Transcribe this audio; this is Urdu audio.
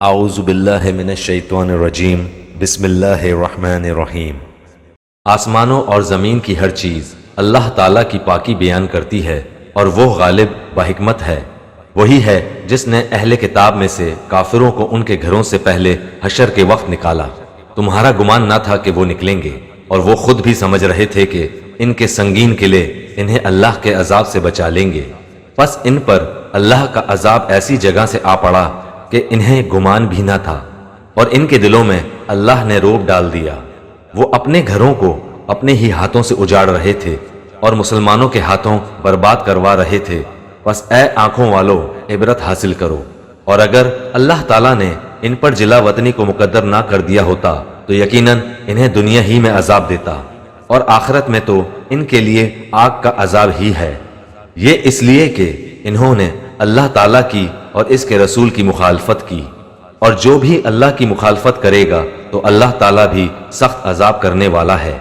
اعوذ باللہ من الشیطان الرجیم بسم اللہ الرحمن الرحیم۔ آسمانوں اور زمین کی ہر چیز اللہ تعالیٰ کی پاکی بیان کرتی ہے، اور وہ غالب بحکمت ہے۔ وہی ہے جس نے اہل کتاب میں سے کافروں کو ان کے گھروں سے پہلے حشر کے وقت نکالا۔ تمہارا گمان نہ تھا کہ وہ نکلیں گے، اور وہ خود بھی سمجھ رہے تھے کہ ان کے سنگین قلعے انہیں اللہ کے عذاب سے بچا لیں گے۔ پس ان پر اللہ کا عذاب ایسی جگہ سے آ پڑا کہ انہیں گمان بھی نہ تھا، اور ان کے دلوں میں اللہ نے روب ڈال دیا۔ وہ اپنے گھروں کو اپنے ہی ہاتھوں سے اجاڑ رہے تھے اور مسلمانوں کے ہاتھوں برباد کروا رہے تھے۔ پس اے آنکھوں والو، عبرت حاصل کرو، اور اگر اللہ تعالیٰ نے ان پر جلا وطنی کو مقدر نہ کر دیا ہوتا تو یقیناً انہیں دنیا ہی میں عذاب دیتا، اور آخرت میں تو ان کے لیے آگ کا عذاب ہی ہے۔ یہ اس لیے کہ انہوں نے اللہ تعالیٰ کی اور اس کے رسول کی مخالفت کی، اور جو بھی اللہ کی مخالفت کرے گا تو اللہ تعالیٰ بھی سخت عذاب کرنے والا ہے۔